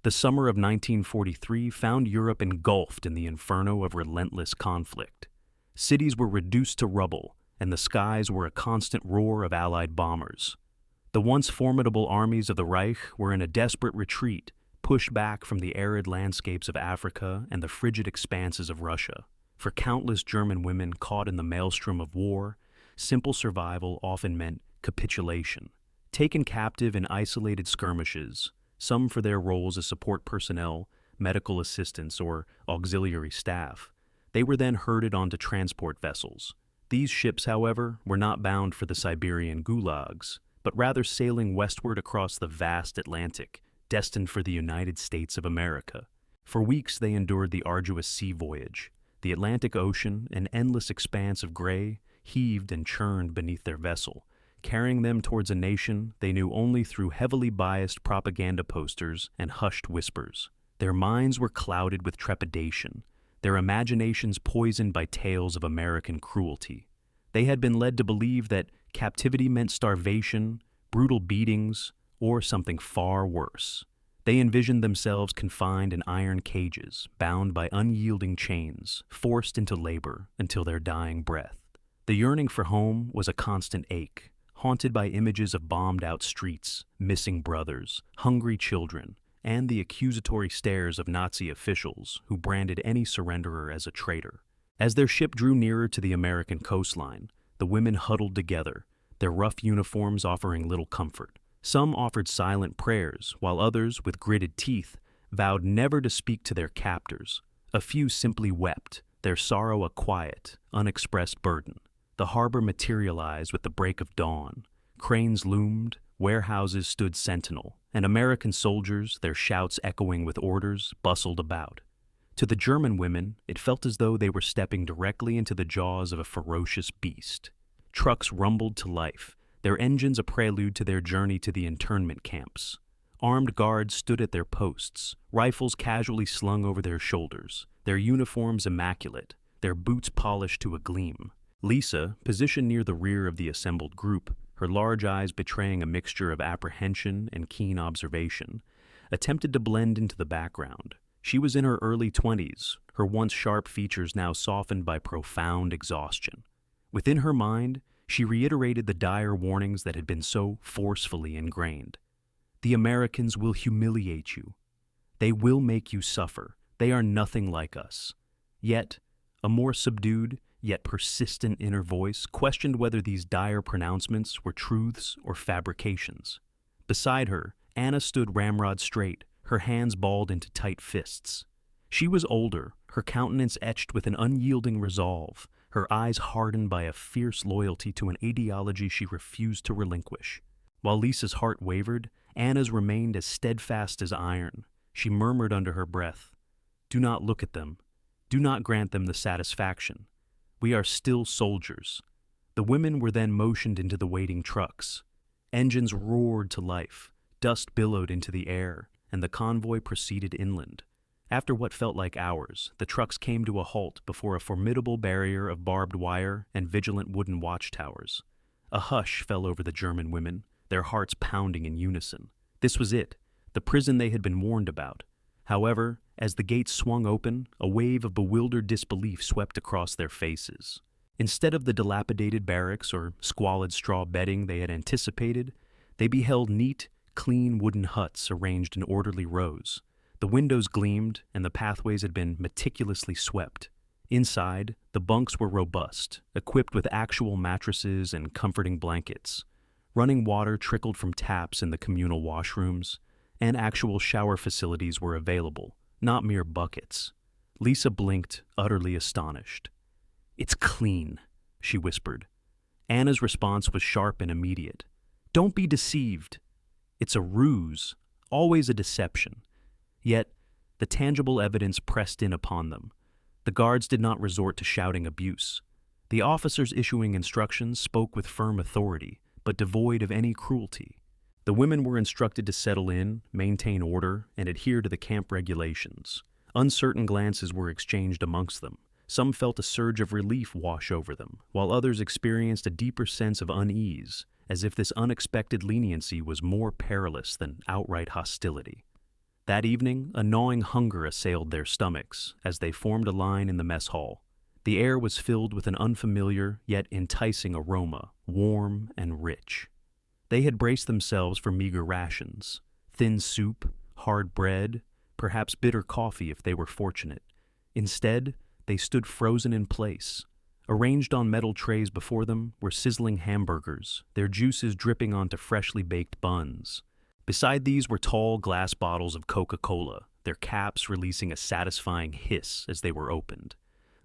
The summer of 1943 found Europe engulfed in the inferno of relentless conflict. Cities were reduced to rubble, and the skies were a constant roar of Allied bombers. The once formidable armies of the Reich were in a desperate retreat, pushed back from the arid landscapes of Africa and the frigid expanses of Russia. For countless German women caught in the maelstrom of war, simple survival often meant capitulation. Taken captive in isolated skirmishes, some for their roles as support personnel, medical assistants, or auxiliary staff, they were then herded onto transport vessels. These ships, however, were not bound for the Siberian gulags, but rather sailing westward across the vast Atlantic, destined for the United States of America. For weeks they endured the arduous sea voyage. The Atlantic Ocean, an endless expanse of gray, heaved and churned beneath their vessel, carrying them towards a nation they knew only through heavily biased propaganda posters and hushed whispers. Their minds were clouded with trepidation, their imaginations poisoned by tales of American cruelty. They had been led to believe that captivity meant starvation, brutal beatings, or something far worse. They envisioned themselves confined in iron cages, bound by unyielding chains, forced into labor until their dying breath. The yearning for home was a constant ache, haunted by images of bombed-out streets, missing brothers, hungry children, and the accusatory stares of Nazi officials who branded any surrenderer as a traitor. As their ship drew nearer to the American coastline, the women huddled together, their rough uniforms offering little comfort. Some offered silent prayers, while others, with gritted teeth, vowed never to speak to their captors. A few simply wept, their sorrow a quiet, unexpressed burden. The harbor materialized with the break of dawn. Cranes loomed, warehouses stood sentinel, and American soldiers, their shouts echoing with orders, bustled about. To the German women, it felt as though they were stepping directly into the jaws of a ferocious beast. Trucks rumbled to life, their engines a prelude to their journey to the internment camps. Armed guards stood at their posts, rifles casually slung over their shoulders, their uniforms immaculate, their boots polished to a gleam. Lisa, positioned near the rear of the assembled group, her large eyes betraying a mixture of apprehension and keen observation, attempted to blend into the background. She was in her early 20s, her once sharp features now softened by profound exhaustion. Within her mind, she reiterated the dire warnings that had been so forcefully ingrained. The Americans will humiliate you. They will make you suffer. They are nothing like us. Yet, a more subdued, yet persistent inner voice questioned whether these dire pronouncements were truths or fabrications. Beside her, Anna stood ramrod straight, her hands balled into tight fists. She was older, her countenance etched with an unyielding resolve, her eyes hardened by a fierce loyalty to an ideology she refused to relinquish. While Lisa's heart wavered, Anna's remained as steadfast as iron. She murmured under her breath, "Do not look at them. Do not grant them the satisfaction. We are still soldiers." The women were then motioned into the waiting trucks. Engines roared to life, dust billowed into the air, and the convoy proceeded inland. After what felt like hours, the trucks came to a halt before a formidable barrier of barbed wire and vigilant wooden watchtowers. A hush fell over the German women, their hearts pounding in unison. This was it, the prison they had been warned about. However, as the gates swung open, a wave of bewildered disbelief swept across their faces. Instead of the dilapidated barracks or squalid straw bedding they had anticipated, they beheld neat, clean wooden huts arranged in orderly rows. The windows gleamed, and the pathways had been meticulously swept. Inside, the bunks were robust, equipped with actual mattresses and comforting blankets. Running water trickled from taps in the communal washrooms, and actual shower facilities were available, not mere buckets. Lisa blinked, utterly astonished. "It's clean," she whispered. Anna's response was sharp and immediate. "Don't be deceived. It's a ruse, always a deception." Yet, the tangible evidence pressed in upon them. The guards did not resort to shouting abuse. The officers issuing instructions spoke with firm authority, but devoid of any cruelty. The women were instructed to settle in, maintain order, and adhere to the camp regulations. Uncertain glances were exchanged amongst them. Some felt a surge of relief wash over them, while others experienced a deeper sense of unease, as if this unexpected leniency was more perilous than outright hostility. That evening, a gnawing hunger assailed their stomachs as they formed a line in the mess hall. The air was filled with an unfamiliar yet enticing aroma, warm and rich. They had braced themselves for meager rations, thin soup, hard bread, perhaps bitter coffee if they were fortunate. Instead, they stood frozen in place. Arranged on metal trays before them were sizzling hamburgers, their juices dripping onto freshly baked buns. Beside these were tall glass bottles of Coca-Cola, their caps releasing a satisfying hiss as they were opened,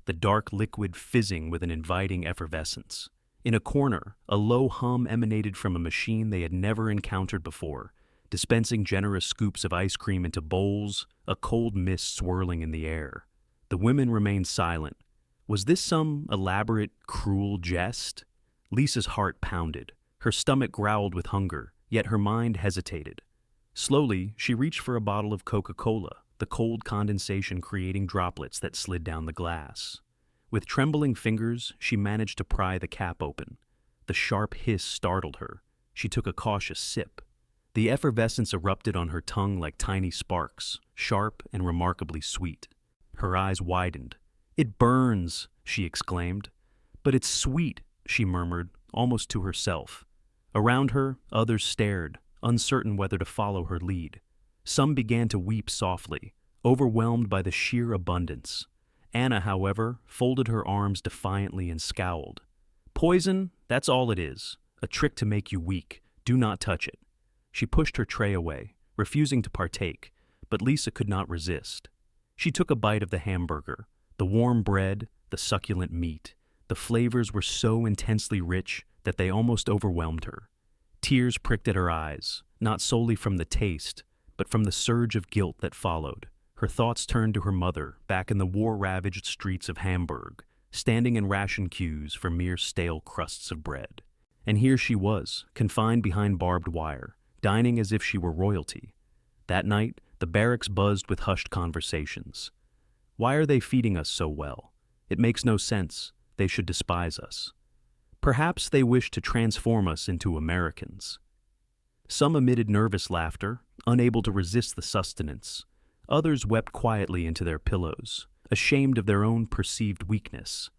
the dark liquid fizzing with an inviting effervescence. In a corner, a low hum emanated from a machine they had never encountered before, dispensing generous scoops of ice cream into bowls, a cold mist swirling in the air. The women remained silent. Was this some elaborate, cruel jest? Lisa's heart pounded. Her stomach growled with hunger, yet her mind hesitated. Slowly, she reached for a bottle of Coca-Cola, the cold condensation creating droplets that slid down the glass. With trembling fingers, she managed to pry the cap open. The sharp hiss startled her. She took a cautious sip. The effervescence erupted on her tongue like tiny sparks, sharp and remarkably sweet. Her eyes widened. "It burns," she exclaimed. "But it's sweet," she murmured, almost to herself. Around her, others stared, uncertain whether to follow her lead. Some began to weep softly, overwhelmed by the sheer abundance. Anna, however, folded her arms defiantly and scowled. "Poison? That's all it is. A trick to make you weak. Do not touch it." She pushed her tray away, refusing to partake, but Lisa could not resist. She took a bite of the hamburger, the warm bread, the succulent meat. The flavors were so intensely rich that they almost overwhelmed her. Tears pricked at her eyes, not solely from the taste, but from the surge of guilt that followed. Her thoughts turned to her mother, back in the war-ravaged streets of Hamburg, standing in ration queues for mere stale crusts of bread. And here she was, confined behind barbed wire, dining as if she were royalty. That night, the barracks buzzed with hushed conversations. "Why are they feeding us so well? It makes no sense. They should despise us." Perhaps they wished to transform us into Americans. Some emitted nervous laughter, unable to resist the sustenance. Others wept quietly into their pillows, ashamed of their own perceived weakness.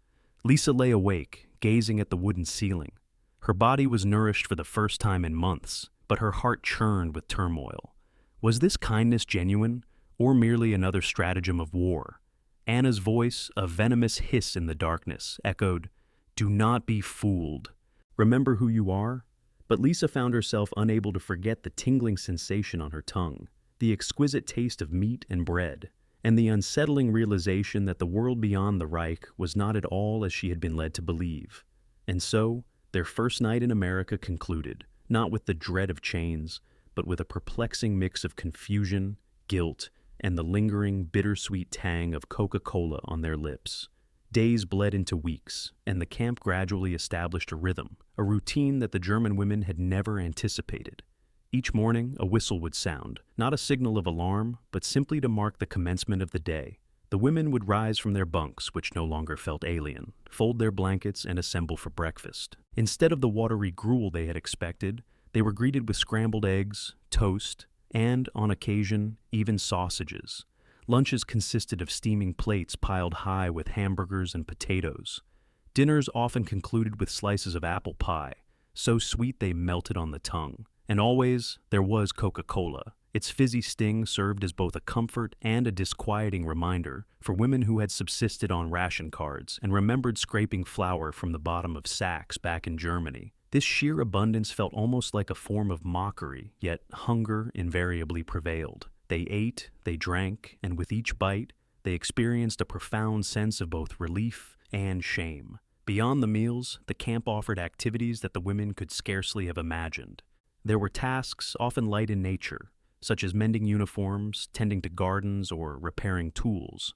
Lisa lay awake, gazing at the wooden ceiling. Her body was nourished for the first time in months, but her heart churned with turmoil. Was this kindness genuine, or merely another stratagem of war? Anna's voice, a venomous hiss in the darkness, echoed, "Do not be fooled. Remember who you are?" But Lisa found herself unable to forget the tingling sensation on her tongue, the exquisite taste of meat and bread, and the unsettling realization that the world beyond the Reich was not at all as she had been led to believe. And so, their first night in America concluded, not with the dread of chains, but with a perplexing mix of confusion, guilt, and the lingering, bittersweet tang of Coca-Cola on their lips. Days bled into weeks, and the camp gradually established a rhythm, a routine that the German women had never anticipated. Each morning, a whistle would sound, not a signal of alarm, but simply to mark the commencement of the day. The women would rise from their bunks, which no longer felt alien, fold their blankets, and assemble for breakfast. Instead of the watery gruel they had expected, they were greeted with scrambled eggs, toast, and, on occasion, even sausages. Lunches consisted of steaming plates piled high with hamburgers and potatoes. Dinners often concluded with slices of apple pie, so sweet they melted on the tongue. And always, there was Coca-Cola. Its fizzy sting served as both a comfort and a disquieting reminder for women who had subsisted on ration cards and remembered scraping flour from the bottom of sacks back in Germany. This sheer abundance felt almost like a form of mockery, yet hunger invariably prevailed. They ate, they drank, and with each bite, they experienced a profound sense of both relief and shame. Beyond the meals, the camp offered activities that the women could scarcely have imagined. There were tasks, often light in nature, such as mending uniforms, tending to gardens, or repairing tools.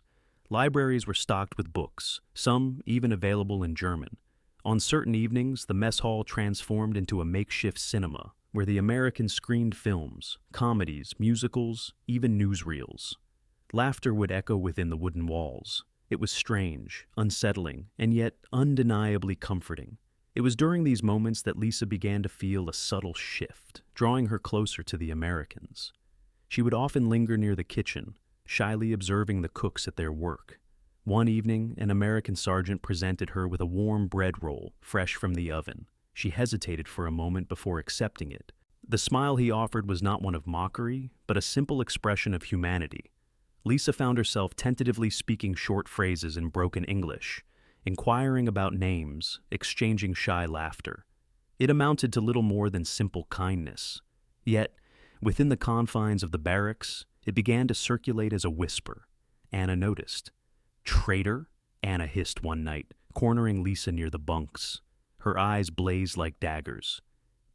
Libraries were stocked with books, some even available in German. On certain evenings, the mess hall transformed into a makeshift cinema, where the Americans screened films, comedies, musicals, even newsreels. Laughter would echo within the wooden walls. It was strange, unsettling, and yet undeniably comforting. It was during these moments that Lisa began to feel a subtle shift, drawing her closer to the Americans. She would often linger near the kitchen, shyly observing the cooks at their work. One evening, an American sergeant presented her with a warm bread roll, fresh from the oven. She hesitated for a moment before accepting it. The smile he offered was not one of mockery, but a simple expression of humanity. Lisa found herself tentatively speaking short phrases in broken English, inquiring about names, exchanging shy laughter. It amounted to little more than simple kindness. Yet, within the confines of the barracks, it began to circulate as a whisper. Anna noticed. "Traitor," Anna hissed one night, cornering Lisa near the bunks. Her eyes blazed like daggers.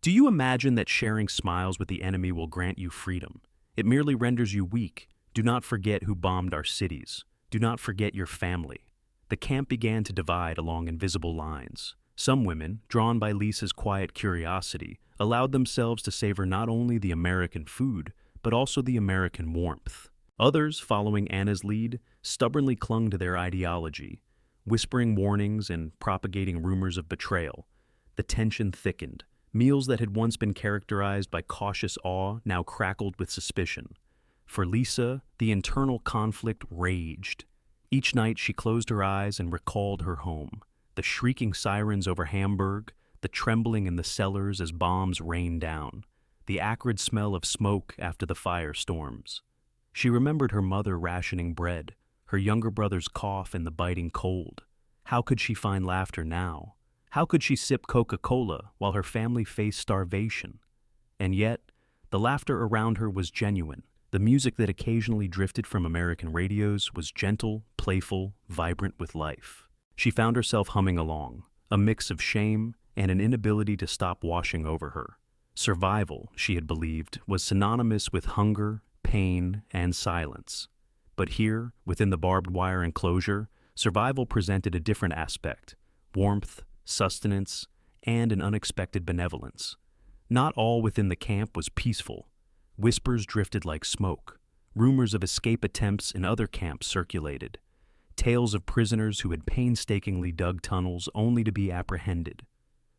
"Do you imagine that sharing smiles with the enemy will grant you freedom? It merely renders you weak. Do not forget who bombed our cities. Do not forget your family." The camp began to divide along invisible lines. Some women, drawn by Lisa's quiet curiosity, allowed themselves to savor not only the American food, but also the American warmth. Others, following Anna's lead, stubbornly clung to their ideology, whispering warnings and propagating rumors of betrayal. The tension thickened. Meals that had once been characterized by cautious awe now crackled with suspicion. For Lisa, the internal conflict raged. Each night she closed her eyes and recalled her home. The shrieking sirens over Hamburg, the trembling in the cellars as bombs rained down, the acrid smell of smoke after the firestorms. She remembered her mother rationing bread, her younger brother's cough in the biting cold. How could she find laughter now? How could she sip Coca-Cola while her family faced starvation? And yet, the laughter around her was genuine. The music that occasionally drifted from American radios was gentle, playful, vibrant with life. She found herself humming along, a mix of shame and an inability to stop washing over her. Survival, she had believed, was synonymous with hunger, pain, and silence. But here, within the barbed wire enclosure, survival presented a different aspect: warmth, sustenance, and an unexpected benevolence. Not all within the camp was peaceful. Whispers drifted like smoke. Rumors of escape attempts in other camps circulated. Tales of prisoners who had painstakingly dug tunnels only to be apprehended.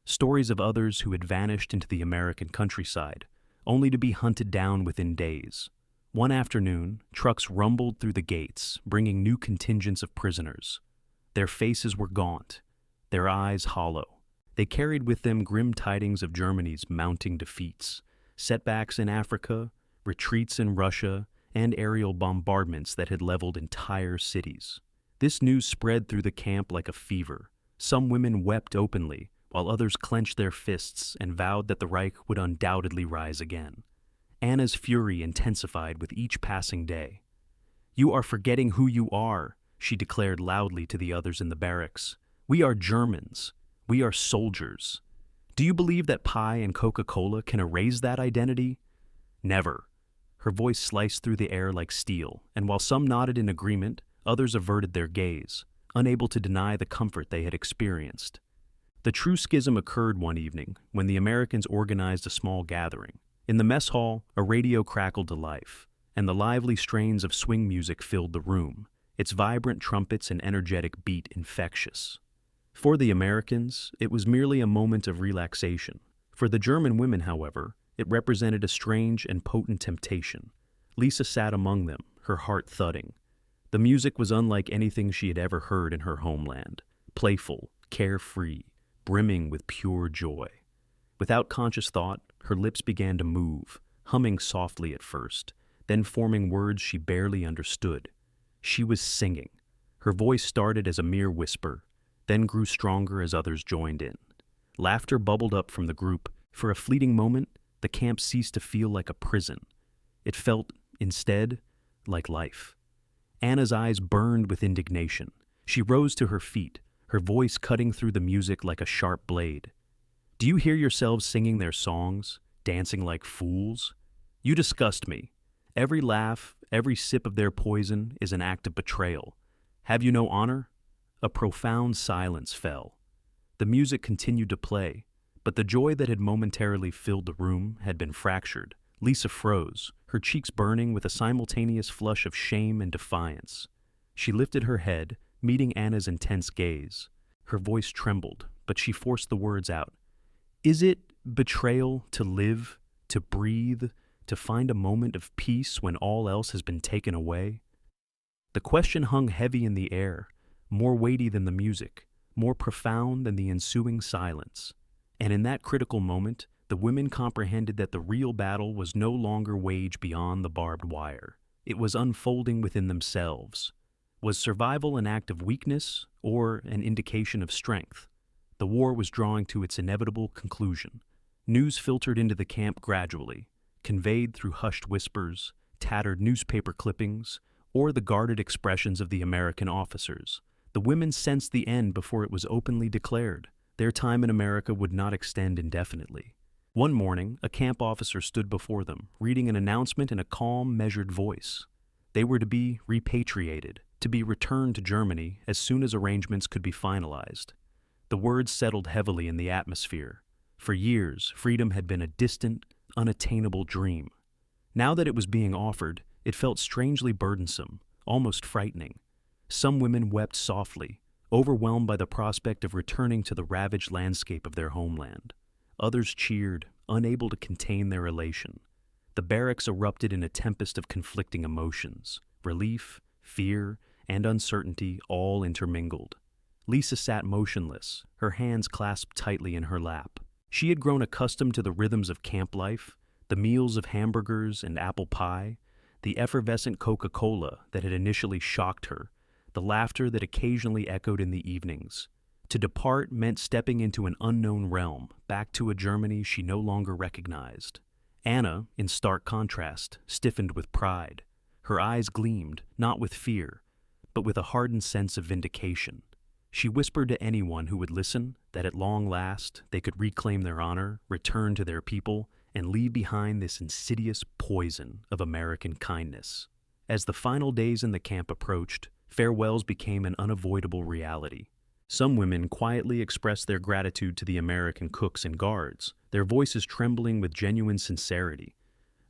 Stories of others who had vanished into the American countryside, only to be hunted down within days. One afternoon, trucks rumbled through the gates, bringing new contingents of prisoners. Their faces were gaunt, their eyes hollow. They carried with them grim tidings of Germany's mounting defeats, setbacks in Africa, retreats in Russia, and aerial bombardments that had leveled entire cities. This news spread through the camp like a fever. Some women wept openly, while others clenched their fists and vowed that the Reich would undoubtedly rise again. Anna's fury intensified with each passing day. "You are forgetting who you are," she declared loudly to the others in the barracks. "We are Germans. We are soldiers. Do you believe that pie and Coca-Cola can erase that identity? Never." Her voice sliced through the air like steel, and while some nodded in agreement, others averted their gaze, unable to deny the comfort they had experienced. The true schism occurred one evening when the Americans organized a small gathering. In the mess hall, a radio crackled to life, and the lively strains of swing music filled the room, its vibrant trumpets and energetic beat infectious. For the Americans, it was merely a moment of relaxation. For the German women, however, it represented a strange and potent temptation. Lisa sat among them, her heart thudding. The music was unlike anything she had ever heard in her homeland, playful, carefree, brimming with pure joy. Without conscious thought, her lips began to move, humming softly at first, then forming words she barely understood. She was singing. Her voice started as a mere whisper, then grew stronger as others joined in. Laughter bubbled up from the group. For a fleeting moment, the camp ceased to feel like a prison. It felt, instead, like life. Anna's eyes burned with indignation. She rose to her feet, her voice cutting through the music like a sharp blade. "Do you hear yourselves singing their songs, dancing like fools? You disgust me. Every laugh, every sip of their poison is an act of betrayal. Have you no honor?" A profound silence fell. The music continued to play, but the joy that had momentarily filled the room had been fractured. Lisa froze, her cheeks burning with a simultaneous flush of shame and defiance. She lifted her head, meeting Anna's intense gaze. Her voice trembled, but she forced the words out. "Is it betrayal to live, to breathe, to find a moment of peace when all else has been taken away? The question hung heavy in the air, more weighty than the music, more profound than the ensuing silence. And in that critical moment, the women comprehended that the real battle was no longer waged beyond the barbed wire. It was unfolding within themselves. Was survival an act of weakness or an indication of strength? The war was drawing to its inevitable conclusion. News filtered into the camp gradually, conveyed through hushed whispers, tattered newspaper clippings, or the guarded expressions of the American officers. The women sensed the end before it was openly declared. Their time in America would not extend indefinitely. One morning, a camp officer stood before them, reading an announcement in a calm, measured voice. They were to be repatriated, to be returned to Germany as soon as arrangements could be finalized. The words settled heavily in the atmosphere. For years, freedom had been a distant, unattainable dream. Now that it was being offered, it felt strangely burdensome, almost frightening. Some women wept softly, overwhelmed by the prospect of returning to the ravaged landscape of their homeland. Others cheered, unable to contain their elation. The barracks erupted in a tempest of conflicting emotions, relief, fear, and uncertainty all intermingled. Lisa sat motionless, her hands clasped tightly in her lap. She had grown accustomed to the rhythms of camp life, the meals of hamburgers and apple pie, the effervescent Coca-Cola that had initially shocked her, the laughter that occasionally echoed in the evenings. To depart meant stepping into an unknown realm, back to a Germany she no longer recognized. Anna, in stark contrast, stiffened with pride. Her eyes gleamed, not with fear, but with a hardened sense of vindication. She whispered to anyone who would listen that at long last they could reclaim their honor, return to their people, and leave behind this insidious poison of American kindness. As the final days in the camp approached, farewells became an unavoidable reality. Some women quietly expressed their gratitude to the American cooks and guards, their voices trembling with genuine sincerity.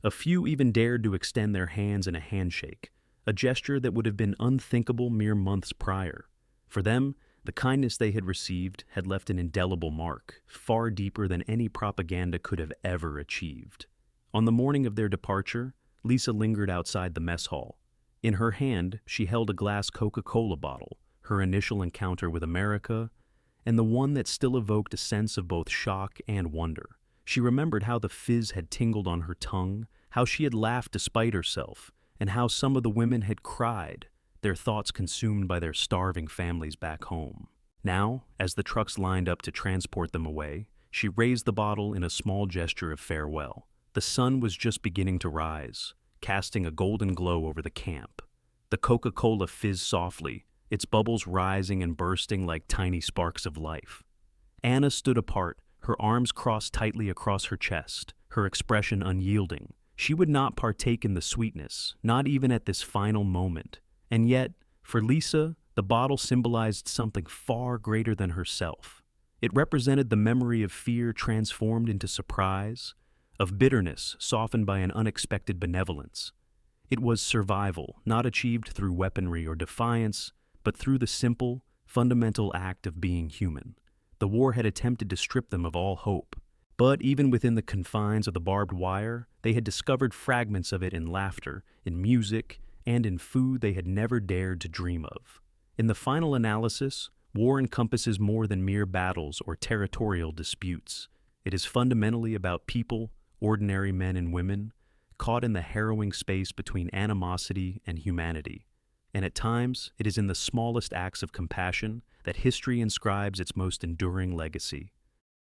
A few even dared to extend their hands in a handshake, a gesture that would have been unthinkable mere months prior. For them, the kindness they had received had left an indelible mark, far deeper than any propaganda could have ever achieved. On the morning of their departure, Lisa lingered outside the mess hall. In her hand, she held a glass Coca-Cola bottle, her initial encounter with America, and the one that still evoked a sense of both shock and wonder. She remembered how the fizz had tingled on her tongue, how she had laughed despite herself, and how some of the women had cried, their thoughts consumed by their starving families back home. Now, as the trucks lined up to transport them away, she raised the bottle in a small gesture of farewell. The sun was just beginning to rise, casting a golden glow over the camp. The Coca-Cola fizzed softly, its bubbles rising and bursting like tiny sparks of life. Anna stood apart, her arms crossed tightly across her chest, her expression unyielding. She would not partake in the sweetness, not even at this final moment. And yet, for Lisa, the bottle symbolized something far greater than herself. It represented the memory of fear transformed into surprise, of bitterness softened by an unexpected benevolence. It was survival, not achieved through weaponry or defiance, but through the simple, fundamental act of being human. The war had attempted to strip them of all hope, but even within the confines of the barbed wire, they had discovered fragments of it in laughter, in music, and in food they had never dared to dream of. In the final analysis, war encompasses more than mere battles or territorial disputes. It is fundamentally about people, ordinary men and women, caught in the harrowing space between animosity and humanity. And at times, it is in the smallest acts of compassion that history inscribes its most enduring legacy.